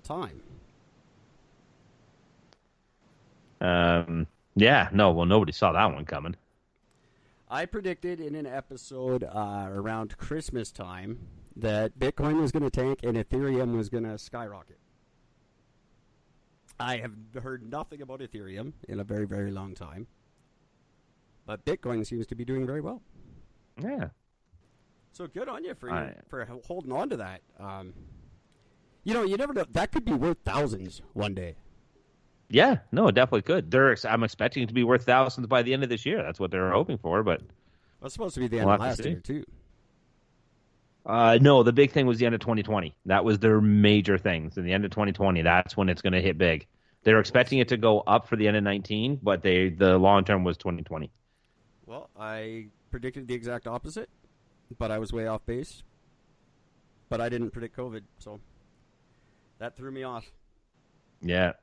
time. Yeah, no, well, nobody saw that one coming. I predicted in an episode around Christmas time that Bitcoin was going to tank and Ethereum was going to skyrocket. I have heard nothing about Ethereum in a very, very long time. But Bitcoin seems to be doing very well. Yeah. So good on you for holding on to that. You never know. That could be worth thousands one day. Yeah, no, it definitely could. I'm expecting it to be worth thousands by the end of this year. That's what they're hoping for, but It's supposed to be the end of last year, too. No, the big thing was the end of 2020. That was their major things. In the end of 2020, that's when it's going to hit big. They're expecting it to go up for the end of 19, but the long term was 2020. Well, I predicted the exact opposite, but I was way off base. But I didn't predict COVID, so that threw me off. Yeah.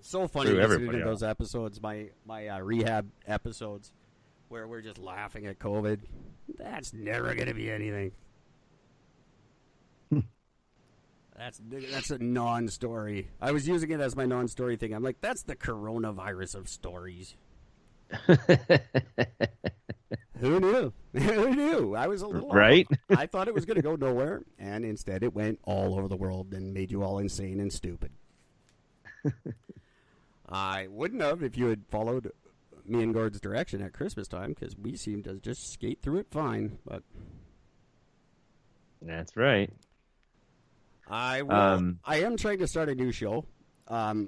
So funny listening to those episodes, my rehab episodes, where we're just laughing at COVID. That's never going to be anything. That's a non-story. I was using it as my non-story thing. I'm like, that's the coronavirus of stories. Who knew? Who knew? I was a little right. I thought it was going to go nowhere, and instead it went all over the world and made you all insane and stupid. I wouldn't have if you had followed me and Gord's direction at Christmas time, because we seemed to just skate through it fine. But that's right. I am trying to start a new show.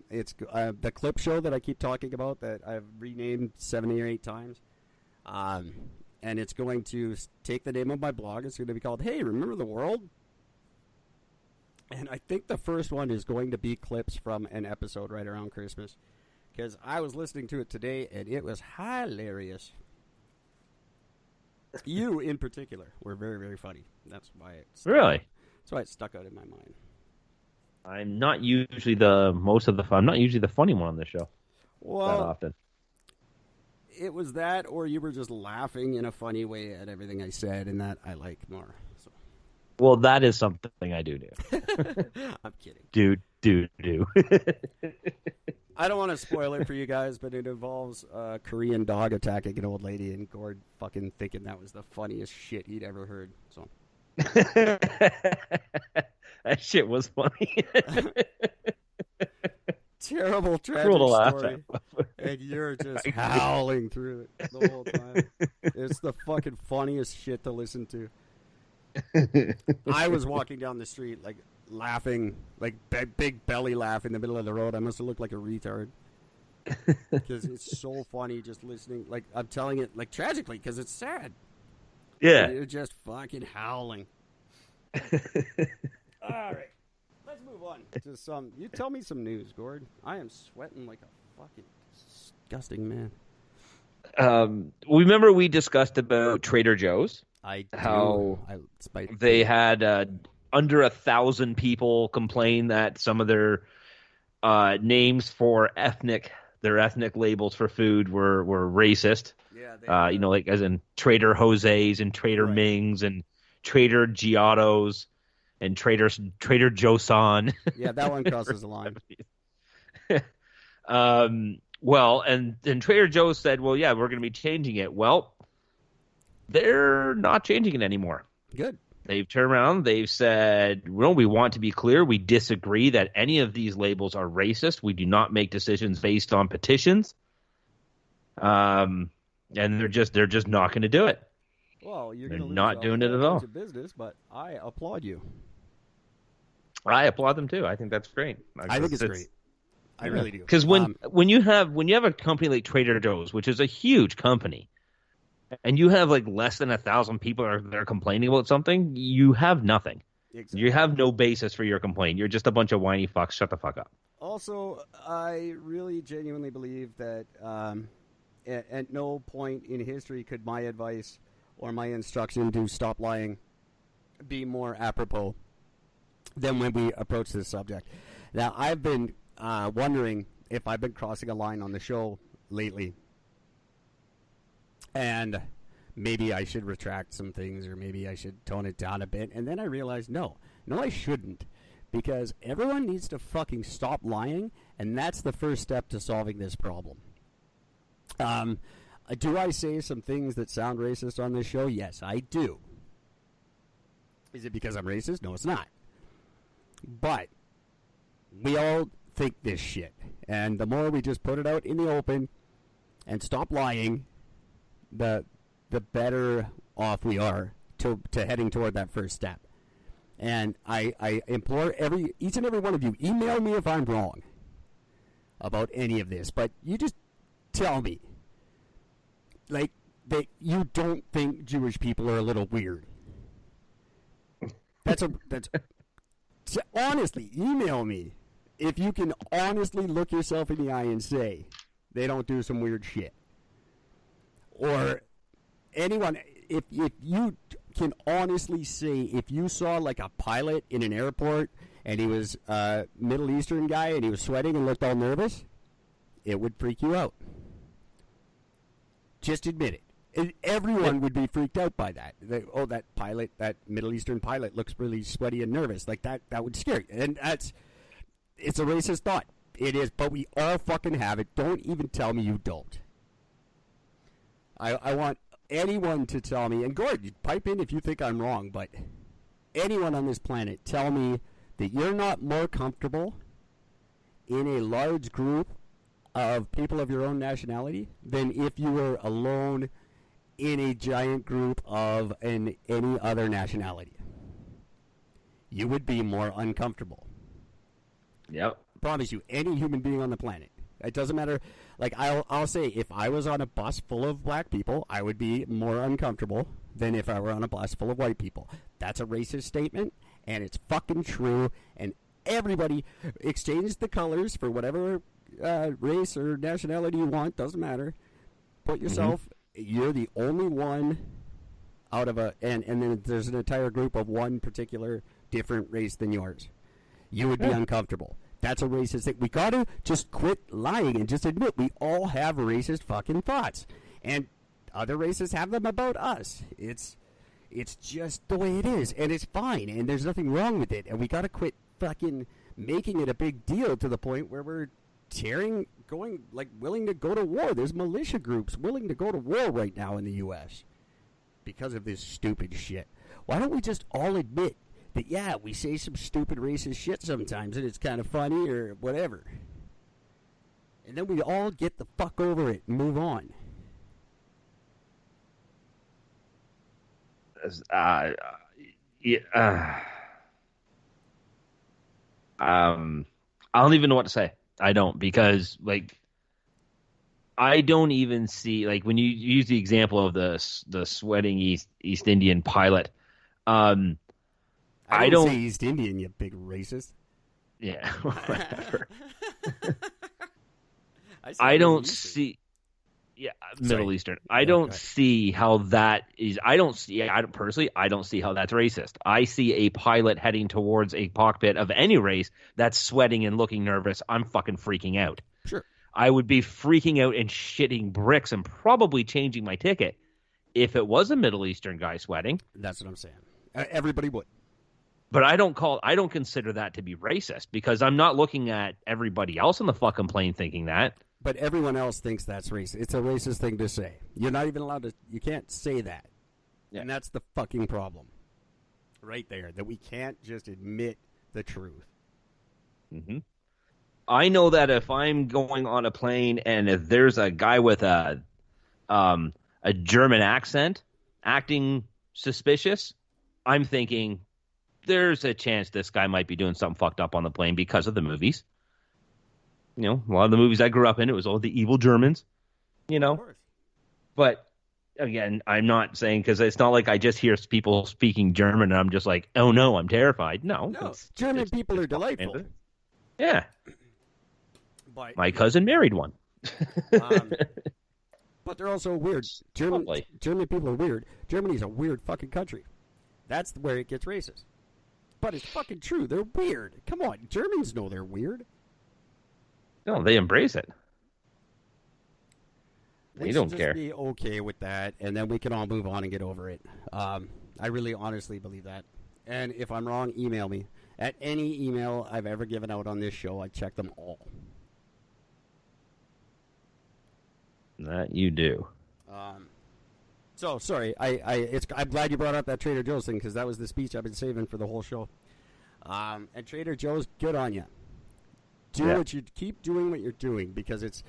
It's the clip show that I keep talking about that I've renamed 7 or 8 times. And it's going to take the name of my blog. It's going to be called Hey, Remember the World? And I think the first one is going to be clips from an episode right around Christmas. Because I was listening to it today, and it was hilarious. You, in particular, were very, very funny. That's why That's why it stuck out in my mind. I'm not usually I'm not usually the funny one on this show. Well, that often. It was that, or you were just laughing in a funny way at everything I said, and that I like more. So. Well, that is something I do. I'm kidding. Do. I don't want to spoil it for you guys, but it involves a Korean dog attacking an old lady, and Gord fucking thinking that was the funniest shit he'd ever heard. So. That shit was funny. Terrible, tragic story. And you're just howling through it the whole time. It's the fucking funniest shit to listen to. I was walking down the street, like, laughing, like, big belly laugh in the middle of the road. I must have looked like a retard. Because it's so funny just listening. Like, I'm telling it, like, tragically, because it's sad. Yeah. You're just fucking howling. All right. Let's move on to some. You tell me some news, Gord. I am sweating like a fucking disgusting man. Remember we discussed about Trader Joe's? I do. How they had under 1,000 people complain that some of their names for their ethnic labels for food were racist. Yeah. Like as in Trader Jose's and Trader Ming's and Trader Giotto's and Trader Joseon. Yeah, that one crosses the line. Well, and Trader Joe's said, well, yeah, we're going to be changing it. Well, they're not changing it anymore. Good. They've turned around. They've said, well, we want to be clear. We disagree that any of these labels are racist. We do not make decisions based on petitions. And they're just not going to do it. Well, they're not doing it at all. Business, but I applaud you. I applaud them too. I think that's great. I think it's great. I really do. Because when you have a company like Trader Joe's, which is a huge company, and you have like less than 1,000 people that are complaining about something, you have nothing. Exactly. You have no basis for your complaint. You're just a bunch of whiny fucks. Shut the fuck up. Also, I really genuinely believe that at no point in history could my advice or my instruction to stop lying be more apropos than when we approach this subject. Now, I've been wondering if I've been crossing a line on the show lately. And maybe I should retract some things, or maybe I should tone it down a bit. And then I realized, no, I shouldn't. because everyone needs to fucking stop lying, and that's the first step to solving this problem. Do I say some things that sound racist on this show? Yes, I do. Is it because I'm racist? No, it's not. But we all think this shit, and the more we just put it out in the open and stop lying, the better off we are to heading toward that first step. And I implore each and every one of you, email me if I'm wrong about any of this, but you just tell me, like, that you don't think Jewish people are a little weird. That's honestly, email me if you can honestly look yourself in the eye and say they don't do some weird shit. Or anyone, if you can honestly say, if you saw like a pilot in an airport and he was a Middle Eastern guy and he was sweating and looked all nervous, it would freak you out. Just admit it. And everyone would be freaked out by that. That pilot, that Middle Eastern pilot looks really sweaty and nervous. Like that would scare you. And it's a racist thought. It is, but we all fucking have it. Don't even tell me you don't. I want anyone to tell me, and Gord, you pipe in if you think I'm wrong, but anyone on this planet, tell me that you're not more comfortable in a large group of people of your own nationality than if you were alone in a giant group of any other nationality. You would be more uncomfortable. Yep. I promise you, any human being on the planet. It doesn't matter. Like, I'll say, if I was on a bus full of black people, I would be more uncomfortable than if I were on a bus full of white people. That's a racist statement, and it's fucking true, and everybody exchanges the colors for whatever race or nationality you want. Doesn't matter. Put yourself, you're the only one out of and then there's an entire group of one particular different race than yours. You would be uncomfortable. That's a racist thing. We gotta just quit lying and just admit we all have racist fucking thoughts. And other races have them about us. It's just the way it is. And it's fine. And there's nothing wrong with it. And we gotta quit fucking making it a big deal to the point where we're willing to go to war. There's militia groups willing to go to war right now in the U.S. because of this stupid shit. Why don't we just all admit that, yeah, we say some stupid racist shit sometimes and it's kind of funny or whatever. And then we all get the fuck over it and move on. I don't even know what to say. I don't, because, like, I don't even see, like, when you use the example of the sweating East Indian pilot, I don't say East Indian, you big racist. Yeah, whatever. I don't see. Yeah, Middle Eastern. I don't see how that is. I don't see how that's racist. I see a pilot heading towards a cockpit of any race that's sweating and looking nervous. I'm fucking freaking out. Sure. I would be freaking out and shitting bricks and probably changing my ticket if it was a Middle Eastern guy sweating. That's what I'm saying. Everybody would. But I don't consider that to be racist, because I'm not looking at everybody else on the fucking plane thinking that. But everyone else thinks that's racist. It's a racist thing to say. You're not even allowed to. You can't say that. Yeah. And that's the fucking problem. Right there. That we can't just admit the truth. Mm-hmm. I know that if I'm going on a plane and if there's a guy with a German accent acting suspicious, I'm thinking there's a chance this guy might be doing something fucked up on the plane because of the movies. You know, a lot of the movies I grew up in, it was all the evil Germans, you know. But, again, I'm not saying, because it's not like I just hear people speaking German and I'm just like, oh, no, I'm terrified. No. German people are delightful. Yeah. My cousin married one. But they're also weird. German people are weird. Germany's a weird fucking country. That's where it gets racist. But it's fucking true. They're weird. Come on. Germans know they're weird. No, they embrace it. They don't care. Be okay with that, and then we can all move on and get over it. I really honestly believe that. And if I'm wrong, email me At any email I've ever given out on this show, I check them all. That you do. So sorry, I'm glad you brought up that Trader Joe's thing, because that was the speech I've been saving for the whole show. And Trader Joe's, good on you. Keep doing what you're doing, because it's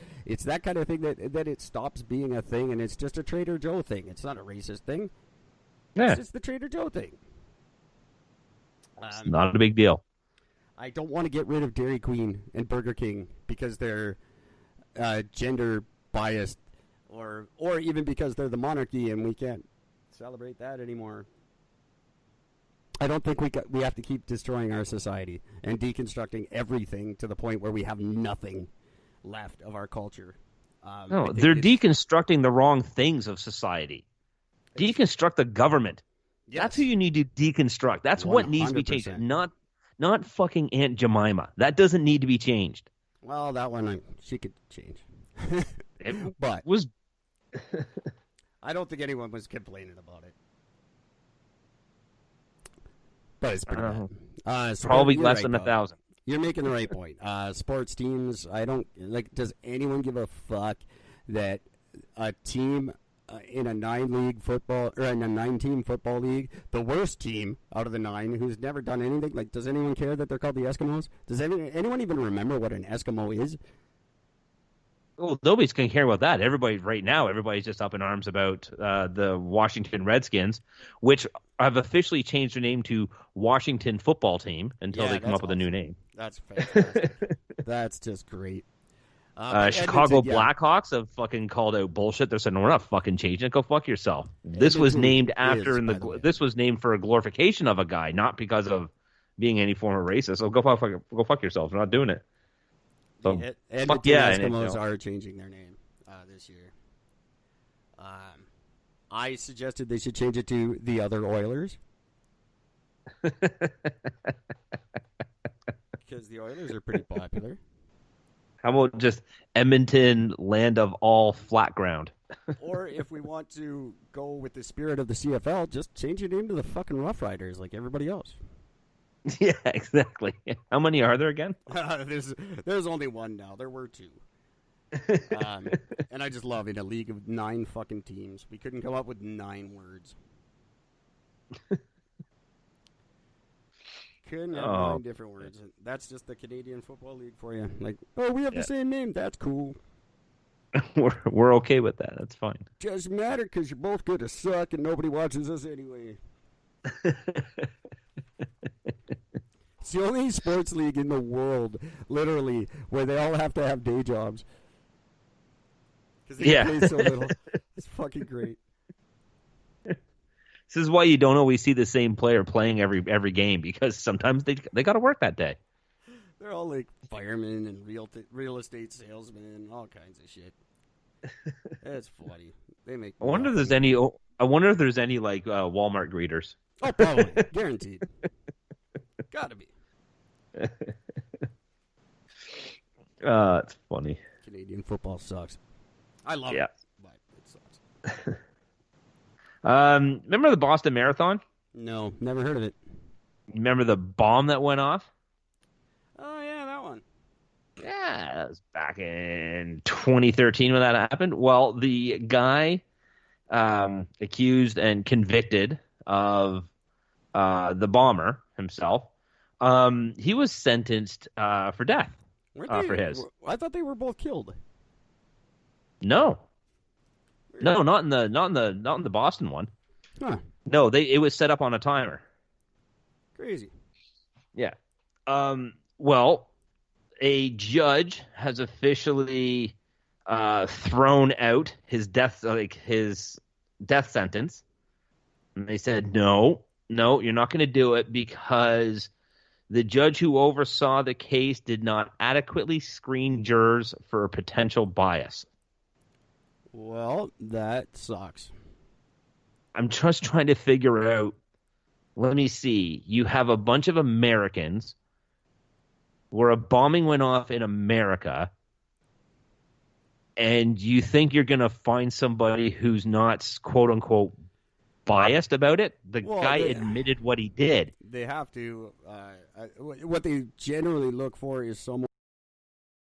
that kind of thing that it stops being a thing, and it's just a Trader Joe thing. It's not a racist thing. Yeah. It's just the Trader Joe thing. It's not a big deal. I don't want to get rid of Dairy Queen and Burger King because they're gender biased, or even because they're the monarchy and we can't celebrate that anymore. I don't think we have to keep destroying our society and deconstructing everything to the point where we have nothing left of our culture. No, they're deconstructing the wrong things of society. Deconstruct the government. Yes. That's who you need to deconstruct. That's 100%. What needs to be changed. Not fucking Aunt Jemima. That doesn't need to be changed. Well, that one, she could change. But was I don't think anyone was complaining about it. But it's pretty bad. Probably less than 1,000. You're making the right point. Sports teams, I don't like. Does anyone give a fuck that a team in a 9-team football league, the worst team out of the 9, who's never done anything? Like, does anyone care that they're called the Eskimos? Does anyone even remember what an Eskimo is? Well, nobody's going to care about that. Everybody's just up in arms about the Washington Redskins, which have officially changed their name to Washington Football Team until they come up with a new name. That's fantastic. That's just great. Chicago Blackhawks have fucking called out bullshit. They're saying, no, we're not fucking changing it. Go fuck yourself. This was named this was named for a glorification of a guy, not because of being any form of racist. So go fuck yourself. We're not doing it. So, the Eskimos are changing their name this year. I suggested they should change it to the other Oilers. Because the Oilers are pretty popular. How about just Edmonton, land of all flat ground? Or if we want to go with the spirit of the CFL, just change your name to the fucking Rough Riders like everybody else. Yeah, exactly. How many are there again? There's only one now. There were 2. And I just love it. A league of 9 fucking teams. We couldn't come up with 9 words. Couldn't have 9 different words. That's just the Canadian Football League for you. Like, we have the same name. That's cool. We're okay with that. That's fine. Doesn't matter because you're both good to suck and nobody watches us anyway. It's the only sports league in the world, literally, where they all have to have day jobs. Because they play so little. It's fucking great. This is why you don't always see the same player playing every game, because sometimes they got to work that day. They're all like firemen and real estate salesmen and all kinds of shit. It's funny. They make. I wonder if there's any like Walmart greeters. Oh, probably, guaranteed. Gotta be. It's funny. Canadian football sucks. I love it, but it sucks. Remember the Boston Marathon? No, never heard of it. Remember the bomb that went off? Oh, yeah, that one. Yeah, that was back in 2013 when that happened. Well, the guy accused and convicted of the bomber himself, he was sentenced for death for his. I thought they were both killed. No, not in the Boston one. Huh. No, it was set up on a timer. Crazy. Yeah. Well, a judge has officially thrown out his death sentence. And they said, no, you're not going to do it because the judge who oversaw the case did not adequately screen jurors for a potential bias. Well, that sucks. I'm just trying to figure out. Let me see. You have a bunch of Americans where a bombing went off in America, and you think you're going to find somebody who's not, quote unquote, biased about it. The guy admitted what he did. They have to. What they generally look for is someone